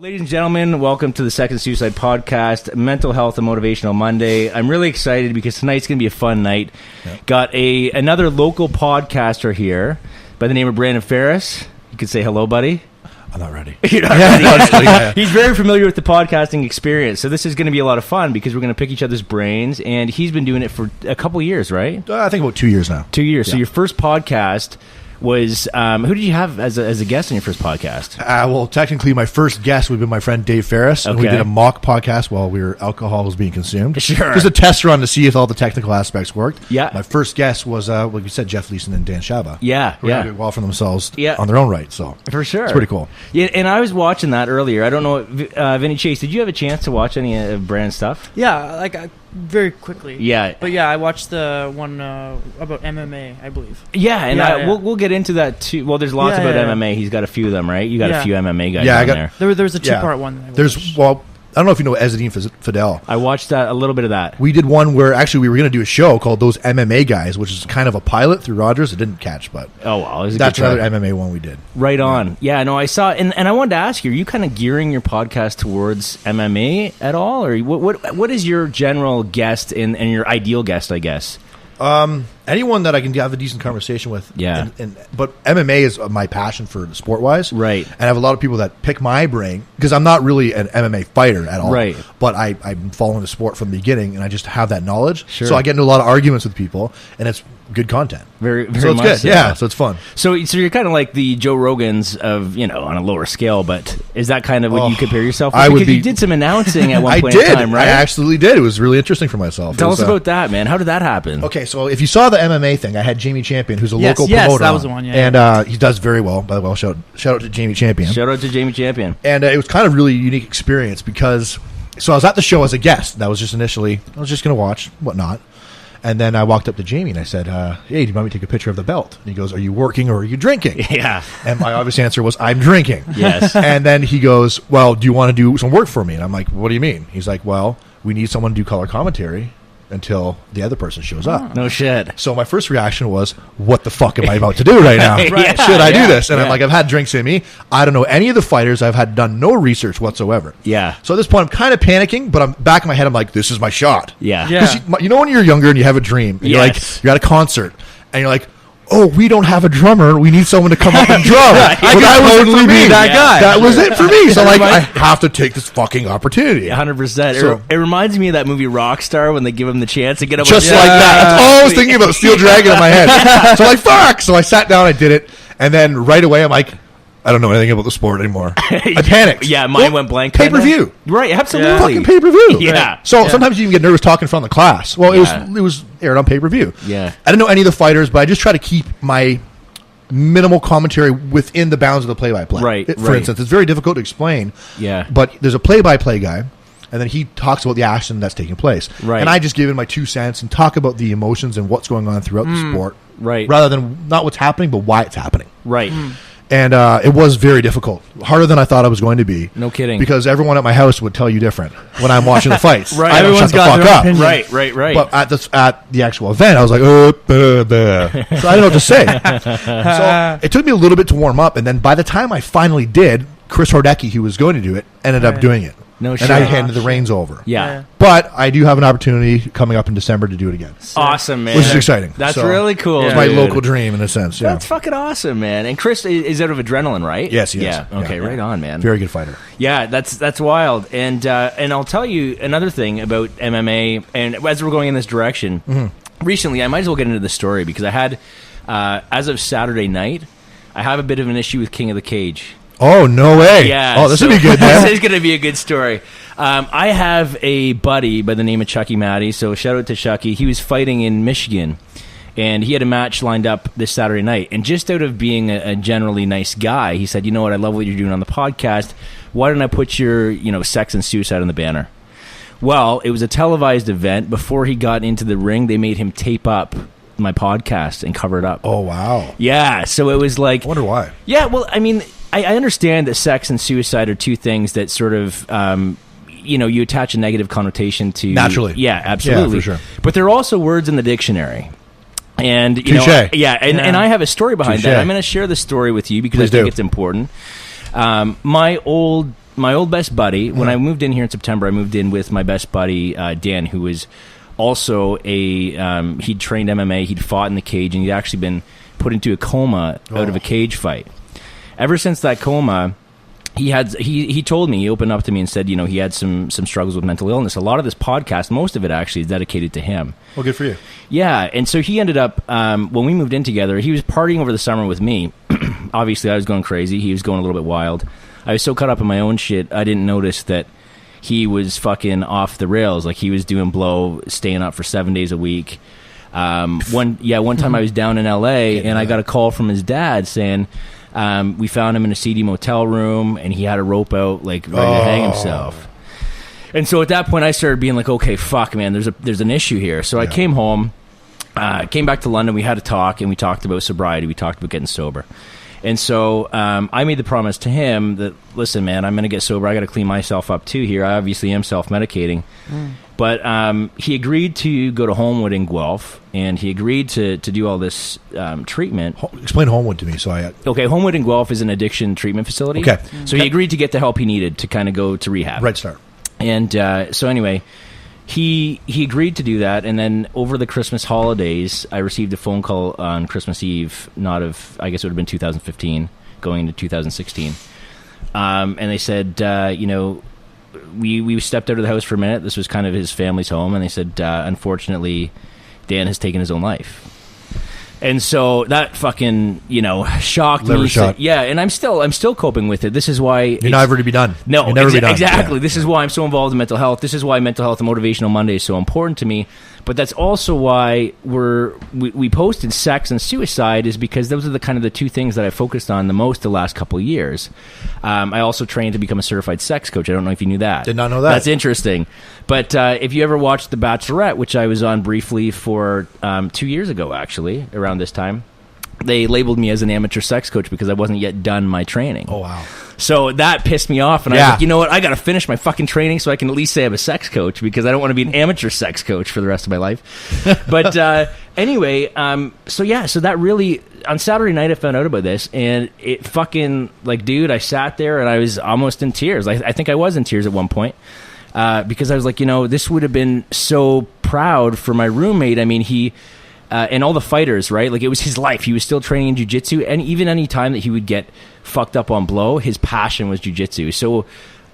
Ladies and gentlemen, welcome to the Second Suicide Podcast, Mental Health and Motivational Monday. I'm really excited because tonight's going to be a fun night. Yep. Got another local podcaster here by the name of Brandon Ferris. You could say hello, buddy. I'm not ready. You're not ready. Yeah. He's very familiar with the podcasting experience, so this is going to be a lot of fun because we're going to pick each other's brains, and he's been doing it for a couple of years, right? I think about 2 years now. 2 years. Yeah. So your first podcast was, who did you have as a guest on your first podcast? Well, technically, my first guest would be my friend Dave Ferris. Okay. And we did a mock podcast while alcohol was being consumed. Sure. Just a test run to see if all the technical aspects worked. Yeah. My first guest was, like you said, Jeff Leeson and Dan Shaba. Yeah. Who did well for themselves on their own right. So for sure. It's pretty cool. Yeah, and I was watching that earlier. I don't know, Vinny Chase, did you have a chance to watch any of Brandon's stuff? Yeah, very quickly. Yeah. But yeah, I watched the one about MMA, I believe. Yeah, and we'll get into that too. Well, there's lots about MMA. He's got a few of them, right? You got a few MMA guys on there. There was a two-part one. I don't know if you know Ezzedine Fidel. I watched a little bit of that. We did one where actually we were going to do a show called Those MMA Guys, which is kind of a pilot through Rogers. It didn't catch, but that's another MMA one we did. Right on. Yeah, no, I saw, and I wanted to ask you, are you kind of gearing your podcast towards MMA at all? Or what is your general guest and your ideal guest, I guess? Anyone that I can have a decent conversation with. Yeah. But MMA is my passion for sport-wise. Right. And I have a lot of people that pick my brain because I'm not really an MMA fighter at all. Right. But I'm following the sport from the beginning, and I just have that knowledge. Sure. So I get into a lot of arguments with people, and it's good content. Very, very so it's much good. So. Yeah, so it's fun. So you're kind of like the Joe Rogans of, on a lower scale, but is that kind of what you compare yourself with? Because you did some announcing at one point in time, right? I absolutely did. It was really interesting for myself. Tell us about that, man. How did that happen? Okay, so if you saw the MMA thing, I had Jamie Champion, who's a local promoter. Yes, that was the one, And he does very well, by the way. Shout out to Jamie Champion. Shout out to Jamie Champion. And it was kind of really unique experience because, so I was at the show as a guest. That was just initially, I was just going to watch, whatnot. And then I walked up to Jamie and I said, hey, do you want me to take a picture of the belt? And he goes, are you working or are you drinking? Yeah. And my obvious answer was, I'm drinking. Yes. And then he goes, well, do you want to do some work for me? And I'm like, what do you mean? He's like, well, we need someone to do color commentary until the other person shows up. No shit. So my first reaction was, what the fuck am I about to do right now? Should I do this? And I'm like, I've had drinks in me. I don't know any of the fighters. I've done no research whatsoever. Yeah. So at this point, I'm kind of panicking, but I'm back in my head. I'm like, this is my shot. Yeah. You know when you're younger and you have a dream, and you're at a concert, and you're like, oh, we don't have a drummer. We need someone to come up and drum. That was that guy. That was it for me. So I have to take this fucking opportunity. 100%. So, it reminds me of that movie Rockstar when they give him the chance to get up. Just like that. That's all I was thinking about. Steel Dragon in my head. So I'm like, fuck. So I sat down. I did it. And then right away, I'm like, I don't know anything about the sport anymore. I panicked. Yeah, mine went blank. Pay-per-view. Right, absolutely. Fucking pay-per-view. Yeah. So sometimes you even get nervous talking in front of the class. Well, it was aired on pay-per-view. Yeah. I didn't know any of the fighters, but I just try to keep my minimal commentary within the bounds of the play-by-play. Right. For instance, it's very difficult to explain. Yeah. But there's a play-by-play guy, and then he talks about the action that's taking place. Right. And I just give in my 2 cents and talk about the emotions and what's going on throughout the sport. Right. Rather than not what's happening, but why it's happening. Right. And it was very difficult. Harder than I thought it was going to be. No kidding. Because everyone at my house would tell you different when I'm watching the fights. Right. Everyone's got the fuck up. Right. But at the actual event, I was like, so I didn't know what to say. So it took me a little bit to warm up. And then by the time I finally did, Chris Hordecki, who was going to do it, ended up doing it. No shit. And I handed the reins over. Yeah. But I do have an opportunity coming up in December to do it again. Awesome, man. Which is exciting. That's really cool. It's my local dream in a sense. Yeah. That's fucking awesome, man. And Chris is out of Adrenaline, right? Yes, he is. Yeah. Okay, right on, man. Very good fighter. Yeah, that's wild. And I'll tell you another thing about MMA, and as we're going in this direction, recently I might as well get into the story because I had, as of Saturday night, I have a bit of an issue with King of the Cage. Oh, no way. Yeah. Oh, this would be good, man. This is going to be a good story. I have a buddy by the name of Chucky Matty, so shout out to Chucky. He was fighting in Michigan, and he had a match lined up this Saturday night. And just out of being a generally nice guy, he said, you know what, I love what you're doing on the podcast. Why don't I put your, sex and suicide on the banner? Well, it was a televised event. Before he got into the ring, they made him tape up my podcast and cover it up. Oh, wow. Yeah, so it was like... I wonder why. Yeah, well, I mean... I understand that sex and suicide are two things that sort of, you attach a negative connotation to. Naturally. Yeah, absolutely. Yeah, for sure. But there are also words in the dictionary. And, and I have a story behind that. I'm going to share the story with you because I think it's important. My old my old best buddy, when I moved in here in September, I moved in with my best buddy, Dan, who was also he'd trained MMA, he'd fought in the cage, and he'd actually been put into a coma out of a cage fight. Ever since that coma, he told me, he opened up to me and said, he had some struggles with mental illness. A lot of this podcast, most of it actually is dedicated to him. Well, good for you. Yeah, and so he ended up, when we moved in together, he was partying over the summer with me. Obviously, I was going crazy. He was going a little bit wild. I was so caught up in my own shit, I didn't notice that he was fucking off the rails. Like, he was doing blow, staying up for 7 days a week. One time I was down in L.A., and I got a call from his dad saying, we found him in a seedy motel room, and he had a rope out, like, ready to hang himself. And so at that point, I started being like, okay, fuck, man, there's an issue here. So I came home, came back to London, we had a talk, and we talked about sobriety, we talked about getting sober. And so I made the promise to him that, listen, man, I'm going to get sober. I got to clean myself up too here. I obviously am self-medicating. But he agreed to go to Homewood in Guelph, and he agreed to do all this treatment. Explain Homewood to me. Okay, Homewood in Guelph is an addiction treatment facility. Okay. So he agreed to get the help he needed to kind of go to rehab. Right start. And so anyway, he agreed to do that, and then over the Christmas holidays, I received a phone call on Christmas Eve, I guess it would have been 2015, going into 2016. And they said, we stepped out of the house for a minute. This was kind of his family's home, and they said, unfortunately, Dan has taken his own life. And so that fucking, shocked me. Shock. Yeah, and I'm still coping with it. This is why you're never to be done. No, you'll never be done. Exactly. Yeah. This is why I'm so involved in mental health. This is why Mental Health and Motivational Monday is so important to me. But that's also why we posted sex and suicide, is because those are the two things that I focused on the most the last couple of years. I also trained to become a certified sex coach. I don't know if you knew that. Did not know that. That's interesting. But if you ever watched The Bachelorette, which I was on briefly for 2 years ago, actually, around this time, they labeled me as an amateur sex coach because I wasn't yet done my training. Oh, wow. So that pissed me off, and I was like, you know what? I got to finish my fucking training so I can at least say I'm a sex coach, because I don't want to be an amateur sex coach for the rest of my life. But anyway, so that really, on Saturday night I found out about this, and it fucking, dude, I sat there and I was almost in tears. I think I was in tears at one point, because I was like, this would have been so proud for my roommate. I mean, he... and all the fighters, right? Like, it was his life. He was still training in jiu-jitsu, and even any time that he would get fucked up on blow, his passion was jiu-jitsu. So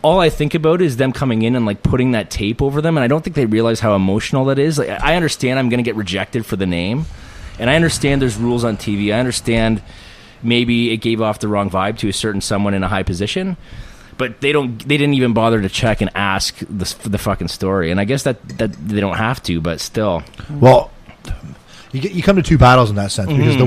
all I think about is them coming in and putting that tape over them, and I don't think they realize how emotional that is. I understand I'm going to get rejected for the name, and I understand there's rules on TV. I understand maybe it gave off the wrong vibe to a certain someone in a high position, but they didn't even bother to check and ask the fucking story. And I guess that they don't have to, but still. Well, you come to two battles in that sense, because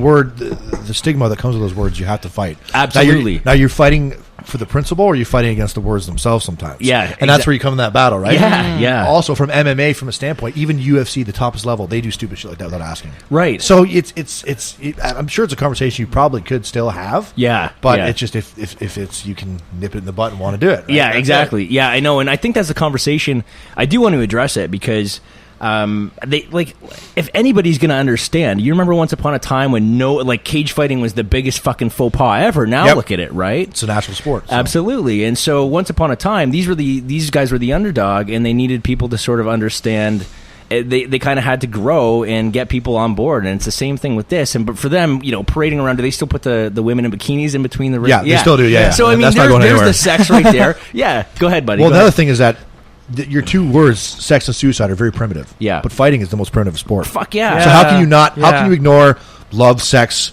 the stigma that comes with those words, you have to fight. Absolutely. Now you're fighting for the principle, or you're fighting against the words themselves sometimes. Yeah. And that's where you come in that battle, right? Yeah. Also, from MMA, from a standpoint, even UFC, the toppest level, they do stupid shit like that without asking. Right. So I'm sure it's a conversation you probably could still have. Yeah. But it's just if it's, you can nip it in the butt and want to do it. Right? Yeah, exactly. Yeah, I know. And I think that's a conversation I do want to address it, because if anybody's gonna understand, you remember once upon a time when cage fighting was the biggest fucking faux pas ever. Now look at it, right? It's a natural sport. So. Absolutely. And so once upon a time, these guys were the underdog, and they needed people to sort of understand. They kind of had to grow and get people on board, and it's the same thing with this. But for them, parading around, do they still put the women in bikinis in between the rings? Yeah, they still do. Yeah. So I mean, there's the sex right there. Yeah, go ahead, buddy. Well, another thing is that your two words, sex and suicide, are very primitive. Yeah. But fighting is the most primitive sport. Fuck yeah. So how can you not? How can you ignore love, sex,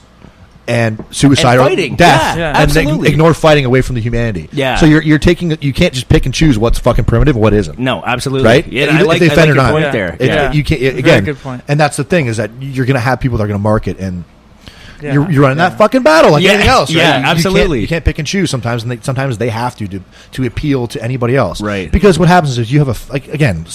and suicide, and fighting, or death, Yeah. and absolutely. ignore fighting away from the humanity? Yeah. So you're taking. You can't just pick and choose what's fucking primitive and what isn't. No, absolutely. Right? Yeah, Even I like if they offend your or not. point there. You can't again. Very good point. And that's the thing, is that you're going to have people that are going to market, and Yeah. you're running that fucking battle like anything else. Right? Yeah, absolutely. You can't pick and choose sometimes, and sometimes they have to appeal to anybody else. Right. Because what happens is you have again.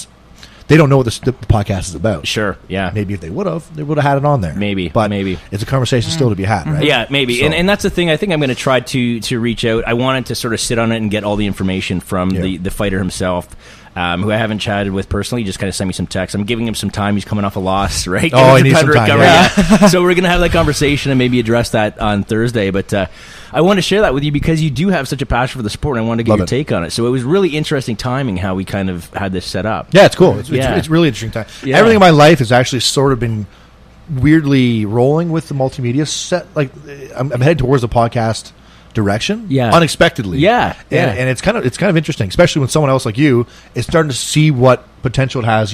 They don't know what the podcast is about. Sure, yeah. Maybe if they would have had it on there. Maybe, but maybe. It's a conversation still to be had, right? Yeah, maybe. So. And that's the thing. I think I'm going to try to reach out. I wanted to sort of sit on it and get all the information from the fighter himself, who I haven't chatted with personally. He just kind of sent me some text. I'm giving him some time. He's coming off a loss, right? Oh, he needs some time. Yeah. So we're going to have that conversation and maybe address that on Thursday. But I wanted to share that with you because you do have such a passion for the sport, and I wanted to get your take on it. So it was really interesting timing how we kind of had this set up. Yeah, it's cool. It's really interesting time. Yeah. Everything in my life has actually sort of been weirdly rolling with the multimedia set. Like I'm headed towards the podcast direction, unexpectedly, and it's kind of interesting, especially when someone else like you is starting to see what potential it has.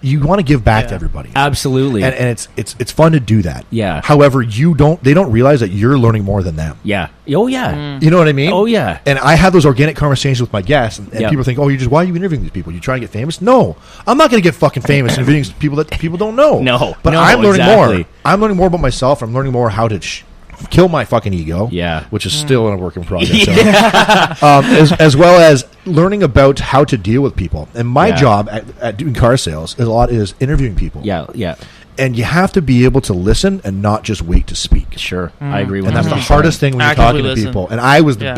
You want to give back to everybody, absolutely, and it's fun to do that. Yeah. However, they don't realize that you're learning more than them. Yeah. Oh yeah. You know what I mean? Oh yeah. And I have those organic conversations with my guests, and people think, "Oh, why are you interviewing these people? You trying to get famous?" No, I'm not going to get fucking famous interviewing people that people don't know. No, but I'm learning more. I'm learning more about myself. I'm learning more how to kill my fucking ego, which is still in a work in progress. As well as learning about how to deal with people. And my job at doing car sales is interviewing people. And you have to be able to listen and not just wait to speak. Sure, I agree with and that. that's the hardest thing when you're talking to people. And I was the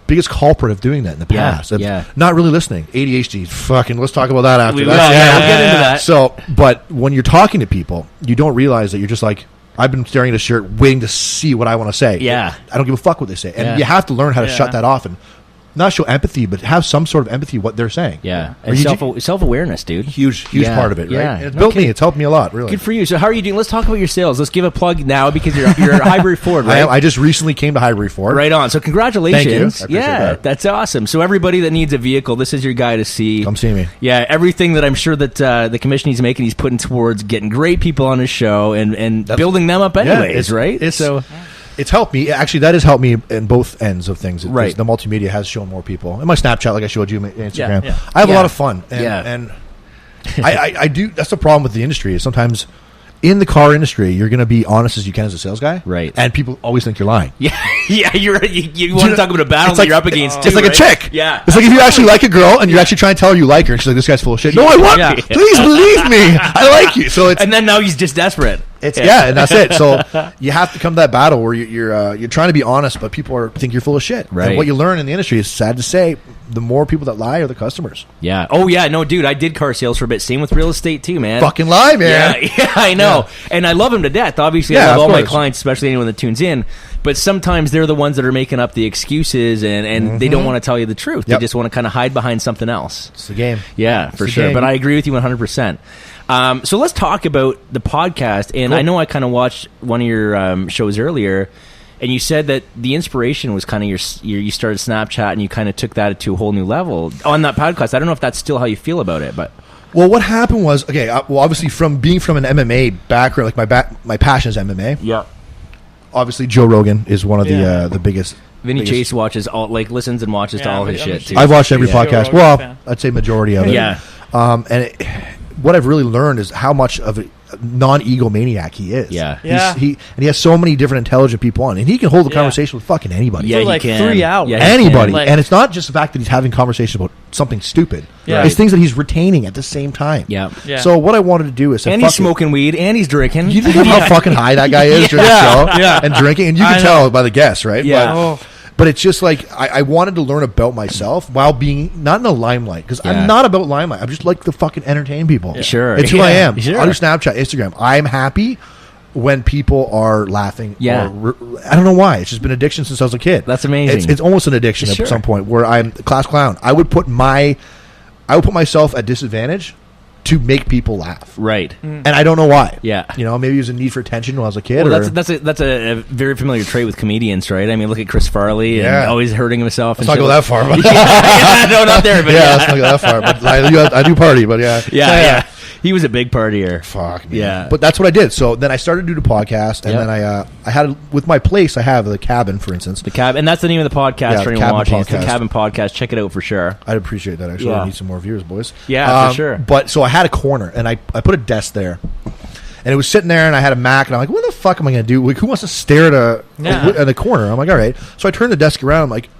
biggest culprit of doing that in the past. Not really listening. ADHD. Fucking, let's talk about that after. We'll get into that. So, but when you're talking to people, you don't realize that you're just like, I've been staring at a shirt, waiting to see what I want to say. Yeah. I don't give a fuck what they say. And you have to learn how to shut that off and not show empathy, but have some sort of empathy what they're saying. Yeah. And self-awareness, dude. Huge part of it, right? Yeah. And it's built me. It's helped me a lot, really. Good for you. So how are you doing? Let's talk about your sales. Let's give a plug now because you're at Highbury Ford, right? I just recently came to Highbury Ford. Right on. So congratulations. Thank you. I appreciate that. That's awesome. So everybody that needs a vehicle, this is your guy to see. Come see me. Yeah, everything that I'm sure that the commission he's making, he's putting towards getting great people on his show and building them up anyways, right? It's helped me. Actually, that has helped me in both ends of things. Right. The multimedia has shown more people. And my Snapchat, like I showed you, my Instagram. Yeah. I have a lot of fun. And I do. That's the problem with the industry is sometimes in the car industry, you're going to be honest as you can as a sales guy. Right. And people always think you're lying. Yeah, you want to talk about a battle that you're up against. It's like a chick. Yeah. It's like if you actually like a girl and you're actually trying to tell her you like her, and she's like, "This guy's full of shit." No, I want you. Please believe me. I like you. So it's and then now he's just desperate. And that's it. So you have to come to that battle where you're trying to be honest, but people think you're full of shit. Right. And what you learn in the industry is sad to say, the more people that lie are the customers. Yeah. Oh yeah. No, dude, I did car sales for a bit. Same with real estate too, man. Fucking lie, man. Yeah, I know. Yeah. And I love them to death. Obviously, I love all my clients, especially anyone that tunes in. But sometimes they're the ones that are making up the excuses, and they don't want to tell you the truth. They just want to kind of hide behind something else. It's the game. Yeah, for sure. Game. But I agree with you 100%. So let's talk about the podcast. And I know I kind of watched one of your shows earlier, and you said that the inspiration was kind of you started Snapchat and you kind of took that to a whole new level on that podcast. I don't know if that's still how you feel about it, but... Well, what happened was, obviously being from an MMA background, like my passion is MMA. Yeah. Obviously, Joe Rogan is one of the biggest... Vinny Chase watches listens and watches to all his shit, too. I've watched every podcast. Well, I'd say majority of it. Yeah. What I've really learned is how much of a non-egomaniac he is. Yeah. He has so many different intelligent people on, and he can hold a conversation with fucking anybody. Yeah, like 3 hours. Yeah, anybody. And it's not just the fact that he's having conversations about something stupid. Yeah. It's things that he's retaining at the same time. Yeah. So what I wanted to do is... And he's smoking weed, and he's drinking. You think of how fucking high that guy is during the show? And drinking, and you can tell by the guests, right? Yeah. But it's just like I wanted to learn about myself while being not in the limelight, because I'm not about limelight. I'm just like to fucking entertain people. Yeah. Sure, it's who I am. Sure. On Snapchat, Instagram, I'm happy when people are laughing. Yeah, I don't know why. It's just been addiction since I was a kid. That's amazing. It's almost an addiction at some point where I'm a class clown. I would put myself at disadvantage to make people laugh, right? And I don't know why. Yeah, maybe it was a need for attention when I was a kid. Well, that's a very familiar trait with comedians, right? I mean, look at Chris Farley and always hurting himself. Let's not go that far. But no, not there. But let's not go that far. But I do party. But yeah. He was a big partier. Fuck me. Yeah. But that's what I did. So then I started to do the podcast, and then I had with my place. I have the cabin, for instance. The cabin, and that's the name of the podcast for anyone watching. Podcast. It's the Cabin Podcast. Check it out for sure. I'd appreciate that. Actually, I need some more viewers, boys. Yeah, for sure. But so I had a corner, and I put a desk there. And it was sitting there, and I had a Mac, and I'm like, what the fuck am I going to do? Like, who wants to stare at in the corner? I'm like, all right. So I turned the desk around. I'm like,